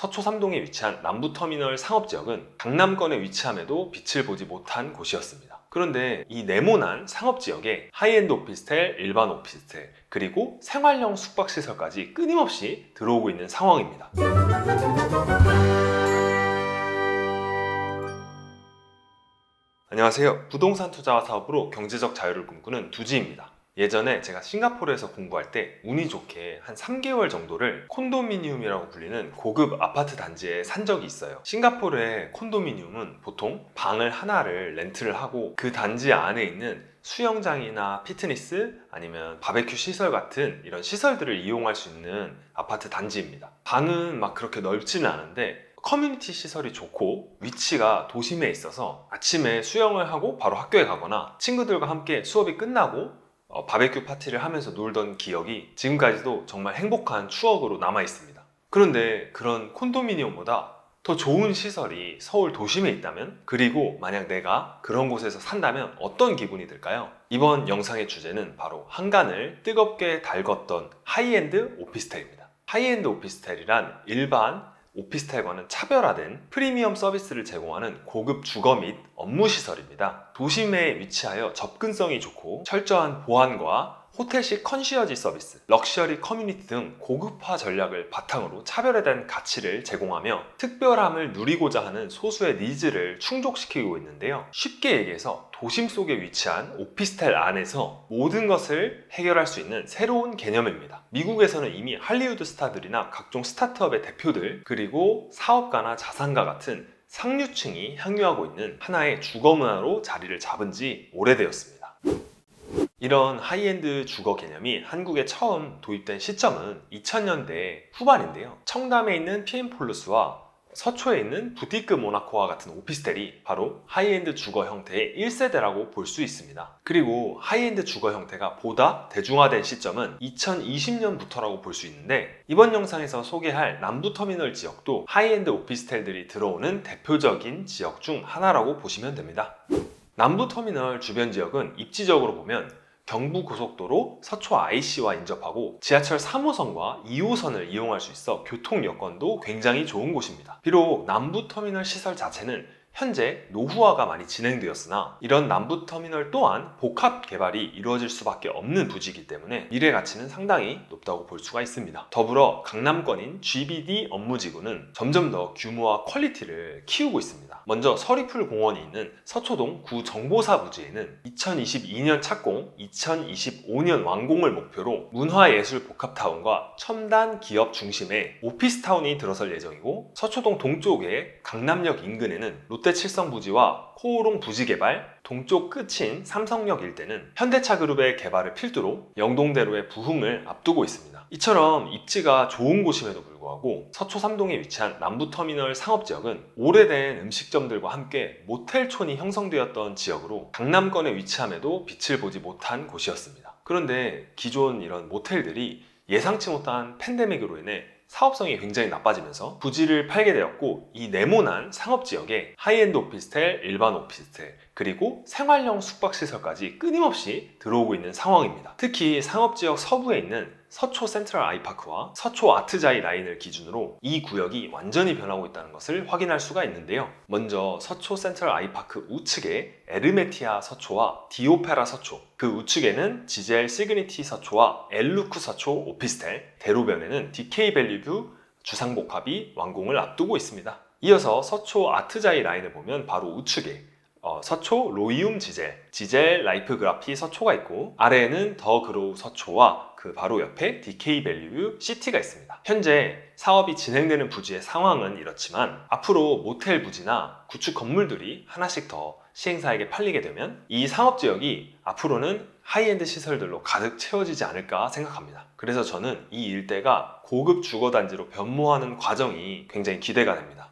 서초 3동에 위치한 남부터미널 상업지역은 강남권에 위치함에도 빛을 보지 못한 곳이었습니다. 그런데 이 네모난 상업지역에 하이엔드 오피스텔, 일반 오피스텔, 그리고 생활형 숙박시설까지 끊임없이 들어오고 있는 상황입니다. 안녕하세요. 부동산 투자와 사업으로 경제적 자유를 꿈꾸는 두지입니다. 예전에 제가 싱가포르에서 공부할 때 운이 좋게 한 3개월 정도를 콘도미니움이라고 불리는 고급 아파트 단지에 산 적이 있어요. 싱가포르의 콘도미니움은 보통 방을 하나를 렌트를 하고 그 단지 안에 있는 수영장이나 피트니스 아니면 바베큐 시설 같은 이런 시설들을 이용할 수 있는 아파트 단지입니다. 방은 막 그렇게 넓지는 않은데 커뮤니티 시설이 좋고 위치가 도심에 있어서 아침에 수영을 하고 바로 학교에 가거나 친구들과 함께 수업이 끝나고 바베큐 파티를 하면서 놀던 기억이 지금까지도 정말 행복한 추억으로 남아 있습니다. 그런데 그런 콘도미니엄보다 더 좋은 시설이 서울 도심에 있다면, 그리고 만약 내가 그런 곳에서 산다면 어떤 기분이 들까요? 이번 영상의 주제는 바로 한간을 뜨겁게 달궜던 하이엔드 오피스텔입니다. 하이엔드 오피스텔이란 일반 오피스텔과는 차별화된 프리미엄 서비스를 제공하는 고급 주거 및 업무 시설입니다. 도심에 위치하여 접근성이 좋고 철저한 보안과 호텔식 컨시어지 서비스, 럭셔리 커뮤니티 등 고급화 전략을 바탕으로 차별화된 가치를 제공하며 특별함을 누리고자 하는 소수의 니즈를 충족시키고 있는데요. 쉽게 얘기해서 도심 속에 위치한 오피스텔 안에서 모든 것을 해결할 수 있는 새로운 개념입니다. 미국에서는 이미 할리우드 스타들이나 각종 스타트업의 대표들, 그리고 사업가나 자산가 같은 상류층이 향유하고 있는 하나의 주거 문화로 자리를 잡은 지 오래되었습니다. 이런 하이엔드 주거 개념이 한국에 처음 도입된 시점은 2000년대 후반인데요. 청담에 있는 PM폴루스와 서초에 있는 부티크 모나코와 같은 오피스텔이 바로 하이엔드 주거 형태의 1세대라고 볼 수 있습니다. 그리고 하이엔드 주거 형태가 보다 대중화된 시점은 2020년부터라고 볼 수 있는데, 이번 영상에서 소개할 남부터미널 지역도 하이엔드 오피스텔들이 들어오는 대표적인 지역 중 하나라고 보시면 됩니다. 남부터미널 주변 지역은 입지적으로 보면 경부고속도로 서초 IC와 인접하고 지하철 3호선과 2호선을 이용할 수 있어 교통 여건도 굉장히 좋은 곳입니다. 비록 남부터미널 시설 자체는 현재 노후화가 많이 진행되었으나 이런 남부터미널 또한 복합 개발이 이루어질 수밖에 없는 부지이기 때문에 미래 가치는 상당히 높다고 볼 수가 있습니다. 더불어 강남권인 GBD 업무지구는 점점 더 규모와 퀄리티를 키우고 있습니다. 먼저 서리풀 공원이 있는 서초동 구정보사 부지에는 2022년 착공, 2025년 완공을 목표로 문화예술 복합타운과 첨단 기업 중심의 오피스타운이 들어설 예정이고, 서초동 동쪽의 강남역 인근에는 롯데 칠성 부지와 코오롱 부지 개발, 동쪽 끝인 삼성역 일대는 현대차 그룹의 개발을 필두로 영동대로의 부흥을 앞두고 있습니다. 이처럼 입지가 좋은 곳임에도 불구하고 서초 3동에 위치한 남부터미널 상업지역은 오래된 음식점들과 함께 모텔촌이 형성되었던 지역으로 강남권에 위치함에도 빛을 보지 못한 곳이었습니다. 그런데 기존 이런 모텔들이 예상치 못한 팬데믹으로 인해 사업성이 굉장히 나빠지면서 부지를 팔게 되었고, 이 네모난 상업지역에 하이엔드 오피스텔, 일반 오피스텔, 그리고 생활형 숙박시설까지 끊임없이 들어오고 있는 상황입니다. 특히 상업지역 서부에 있는 서초 센트럴 아이파크와 서초 아트자이 라인을 기준으로 이 구역이 완전히 변하고 있다는 것을 확인할 수가 있는데요. 먼저 서초 센트럴 아이파크 우측에 에르메티아 서초와 디오페라 서초, 그 우측에는 지젤 시그니티 서초와 엘루크 서초 오피스텔, 대로변에는 DK 밸리뷰 주상복합이 완공을 앞두고 있습니다. 이어서 서초 아트자이 라인을 보면 바로 우측에 서초 로이움 지젤 라이프그라피 서초가 있고, 아래에는 더 그로우 서초와 그 바로 옆에 DK 밸리뷰 시티가 있습니다. 현재 사업이 진행되는 부지의 상황은 이렇지만 앞으로 모텔 부지나 구축 건물들이 하나씩 더 시행사에게 팔리게 되면 이 상업지역이 앞으로는 하이엔드 시설들로 가득 채워지지 않을까 생각합니다. 그래서 저는 이 일대가 고급 주거단지로 변모하는 과정이 굉장히 기대가 됩니다.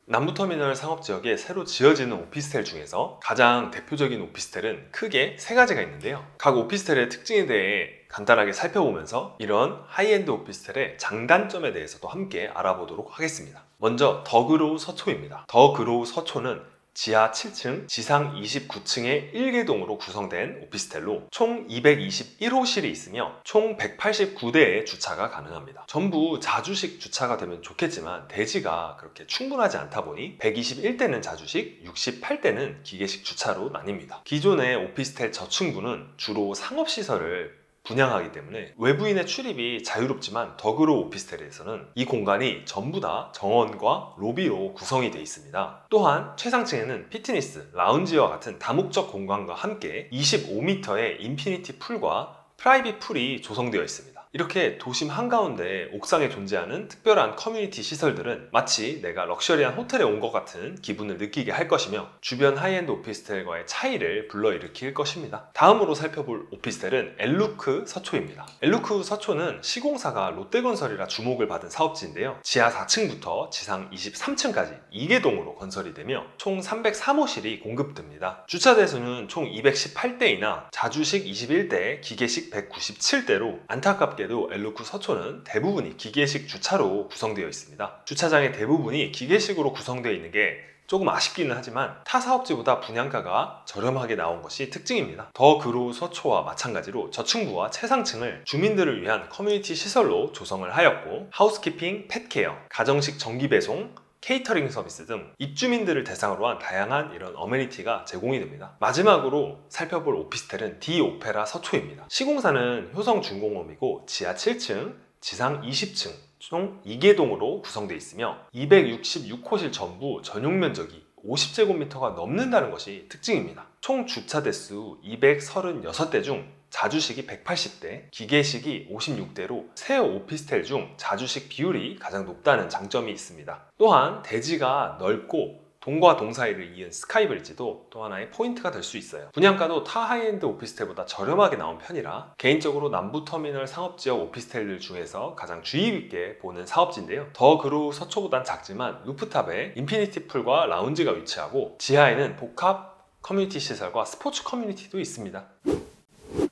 남부터미널 상업지역에 새로 지어지는 오피스텔 중에서 가장 대표적인 오피스텔은 크게 세 가지가 있는데요. 각 오피스텔의 특징에 대해 간단하게 살펴보면서 이런 하이엔드 오피스텔의 장단점에 대해서도 함께 알아보도록 하겠습니다. 먼저 더 그로우 서초입니다. 더 그로우 서초는 지하 7층, 지상 29층의 1개동으로 구성된 오피스텔로 총 221호실이 있으며 총 189대의 주차가 가능합니다. 전부 자주식 주차가 되면 좋겠지만 대지가 그렇게 충분하지 않다 보니 121대는 자주식, 68대는 기계식 주차로 나뉩니다. 기존의 오피스텔 저층부는 주로 상업시설을 분양하기 때문에 외부인의 출입이 자유롭지만 더그로 오피스텔에서는 이 공간이 전부 다 정원과 로비로 구성이 되어 있습니다. 또한 최상층에는 피트니스, 라운지와 같은 다목적 공간과 함께 25m의 인피니티 풀과 프라이빗 풀이 조성되어 있습니다. 이렇게 도심 한가운데 옥상에 존재하는 특별한 커뮤니티 시설들은 마치 내가 럭셔리한 호텔에 온 것 같은 기분을 느끼게 할 것이며 주변 하이엔드 오피스텔과의 차이를 불러일으킬 것입니다. 다음으로 살펴볼 오피스텔은 엘루크 서초입니다. 엘루크 서초는 시공사가 롯데건설이라 주목을 받은 사업지인데요. 지하 4층부터 지상 23층까지 2개동으로 건설이 되며 총 303호실이 공급됩니다. 주차 대수는 총 218대이나 자주식 21대, 기계식 197대로 안타깝게도 엘루크 서초는 대부분이 기계식 주차로 구성되어 있습니다. 주차장의 대부분이 기계식으로 구성되어 있는 게 조금 아쉽기는 하지만 타 사업지보다 분양가가 저렴하게 나온 것이 특징입니다. 더 그로 서초와 마찬가지로 저층부와 최상층을 주민들을 위한 커뮤니티 시설로 조성을 하였고 하우스키핑, 펫케어, 가정식 전기배송, 케이터링 서비스 등 입주민들을 대상으로 한 다양한 이런 어메니티가 제공이 됩니다. 마지막으로 살펴볼 오피스텔은 디오페라 서초입니다. 시공사는 효성중공업이고 지하 7층, 지상 20층 총 2개동으로 구성되어 있으며 266호실 전부 전용 면적이 50제곱미터가 넘는다는 것이 특징입니다. 총 주차 대수 236대 중 자주식이 180대, 기계식이 56대로 새 오피스텔 중 자주식 비율이 가장 높다는 장점이 있습니다. 또한 대지가 넓고 동과 동 사이를 이은 스카이브리지도 또 하나의 포인트가 될 수 있어요. 분양가도 타 하이엔드 오피스텔보다 저렴하게 나온 편이라 개인적으로 남부터미널 상업지역 오피스텔들 중에서 가장 주의 깊게 보는 사업지인데요. 더 그루 서초보단 작지만 루프탑에 인피니티 풀과 라운지가 위치하고 지하에는 복합 커뮤니티 시설과 스포츠 커뮤니티도 있습니다.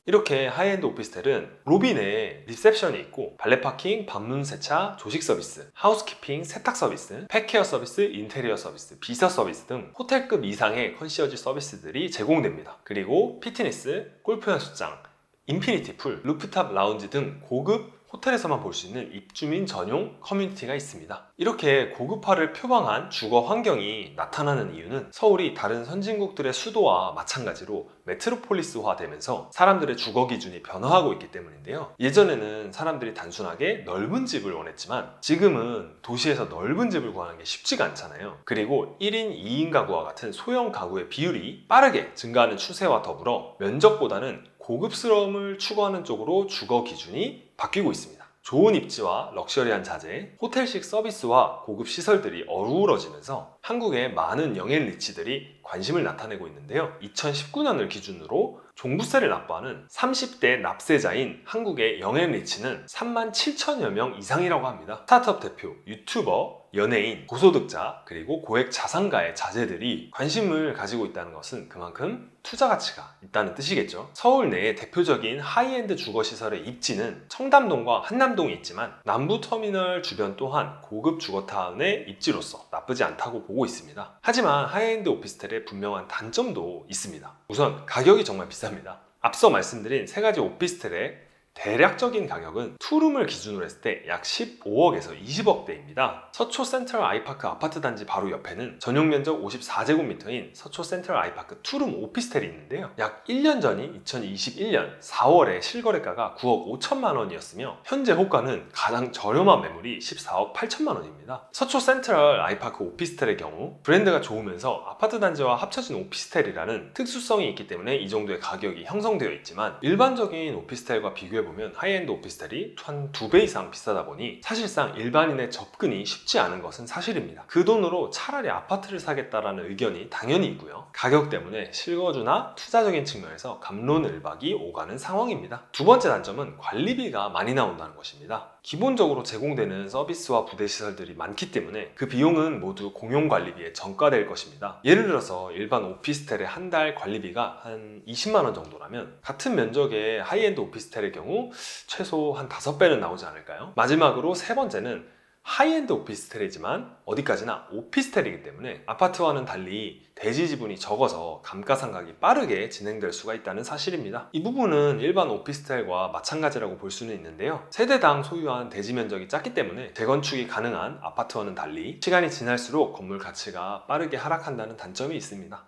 이렇게 하이엔드 오피스텔은 로비 내에 리셉션이 있고 발레 파킹, 방문 세차, 조식 서비스, 하우스키핑, 세탁 서비스, 펫케어 서비스, 인테리어 서비스, 비서 서비스 등 호텔급 이상의 컨시어지 서비스들이 제공됩니다. 그리고 피트니스, 골프 연습장, 인피니티 풀, 루프탑 라운지 등 고급 호텔에서만 볼 수 있는 입주민 전용 커뮤니티가 있습니다. 이렇게 고급화를 표방한 주거 환경이 나타나는 이유는 서울이 다른 선진국들의 수도와 마찬가지로 메트로폴리스화 되면서 사람들의 주거 기준이 변화하고 있기 때문인데요. 예전에는 사람들이 단순하게 넓은 집을 원했지만 지금은 도시에서 넓은 집을 구하는 게 쉽지가 않잖아요. 그리고 1인 2인 가구와 같은 소형 가구의 비율이 빠르게 증가하는 추세와 더불어 면적보다는 고급스러움을 추구하는 쪽으로 주거 기준이 바뀌고 있습니다. 좋은 입지와 럭셔리한 자재, 호텔식 서비스와 고급 시설들이 어우러지면서 한국의 많은 영앤 리치들이 관심을 나타내고 있는데요. 2019년을 기준으로 종부세를 납부하는 30대 납세자인 한국의 영앤 리치는 37,000여 명 이상이라고 합니다. 스타트업 대표, 유튜버, 연예인, 고소득자, 그리고 고액 자산가의 자제들이 관심을 가지고 있다는 것은 그만큼 투자 가치가 있다는 뜻이겠죠. 서울 내의 대표적인 하이엔드 주거시설의 입지는 청담동과 한남동이 있지만 남부터미널 주변 또한 고급 주거타운의 입지로서 나쁘지 않다고 보고 있습니다. 하지만 하이엔드 오피스텔의 분명한 단점도 있습니다. 우선 가격이 정말 비쌉니다. 앞서 말씀드린 세 가지 오피스텔의 대략적인 가격은 투룸을 기준으로 했을 때 약 15억에서 20억대입니다. 서초 센트럴 아이파크 아파트 단지 바로 옆에는 전용 면적 54제곱미터인 서초 센트럴 아이파크 투룸 오피스텔이 있는데요. 약 1년 전인 2021년 4월에 실거래가가 9억 5천만 원이었으며 현재 호가는 가장 저렴한 매물이 14억 8천만 원입니다. 서초 센트럴 아이파크 오피스텔의 경우 브랜드가 좋으면서 아파트 단지와 합쳐진 오피스텔이라는 특수성이 있기 때문에 이 정도의 가격이 형성되어 있지만 일반적인 오피스텔과 비교해 보면 하이엔드 오피스텔이 한 2배 이상 비싸다 보니 사실상 일반인의 접근이 쉽지 않은 것은 사실입니다. 그 돈으로 차라리 아파트를 사겠다라는 의견이 당연히 있고요. 가격 때문에 실거주나 투자적인 측면에서 갑론을박이 오가는 상황입니다. 두 번째 단점은 관리비가 많이 나온다는 것입니다. 기본적으로 제공되는 서비스와 부대시설들이 많기 때문에 그 비용은 모두 공용관리비에 전가될 것입니다. 예를 들어서 일반 오피스텔의 한 달 관리비가 한 20만 원 정도라면 같은 면적의 하이엔드 오피스텔의 경우 최소 한 5배는 나오지 않을까요? 마지막으로 세 번째는 하이엔드 오피스텔이지만 어디까지나 오피스텔이기 때문에 아파트와는 달리 대지 지분이 적어서 감가상각이 빠르게 진행될 수가 있다는 사실입니다. 이 부분은 일반 오피스텔과 마찬가지라고 볼 수는 있는데요. 세대당 소유한 대지 면적이 작기 때문에 재건축이 가능한 아파트와는 달리 시간이 지날수록 건물 가치가 빠르게 하락한다는 단점이 있습니다.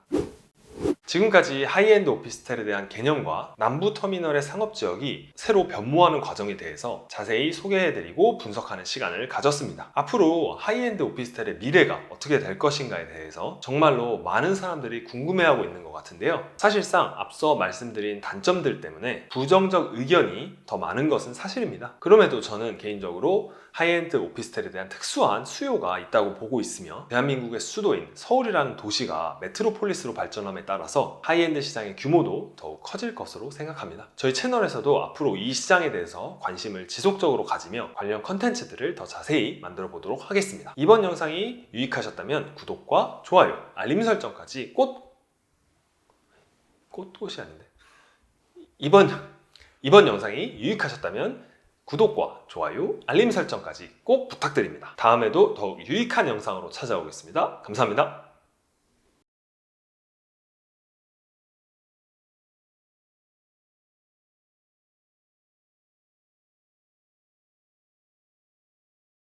지금까지 하이엔드 오피스텔에 대한 개념과 남부터미널의 상업지역이 새로 변모하는 과정에 대해서 자세히 소개해드리고 분석하는 시간을 가졌습니다. 앞으로 하이엔드 오피스텔의 미래가 어떻게 될 것인가에 대해서 정말로 많은 사람들이 궁금해하고 있는 것 같은데요. 사실상 앞서 말씀드린 단점들 때문에 부정적 의견이 더 많은 것은 사실입니다. 그럼에도 저는 개인적으로 하이엔드 오피스텔에 대한 특수한 수요가 있다고 보고 있으며 대한민국의 수도인 서울이라는 도시가 메트로폴리스로 발전함에 따라서 하이엔드 시장의 규모도 더욱 커질 것으로 생각합니다. 저희 채널에서도 앞으로 이 시장에 대해서 관심을 지속적으로 가지며 관련 컨텐츠들을 더 자세히 만들어 보도록 하겠습니다. 이번 영상이 유익하셨다면 구독과 좋아요, 알림 설정까지 꽃이 아닌데 이번 영상이 유익하셨다면 구독과 좋아요, 알림 설정까지 꼭 부탁드립니다. 다음에도 더욱 유익한 영상으로 찾아오겠습니다. 감사합니다.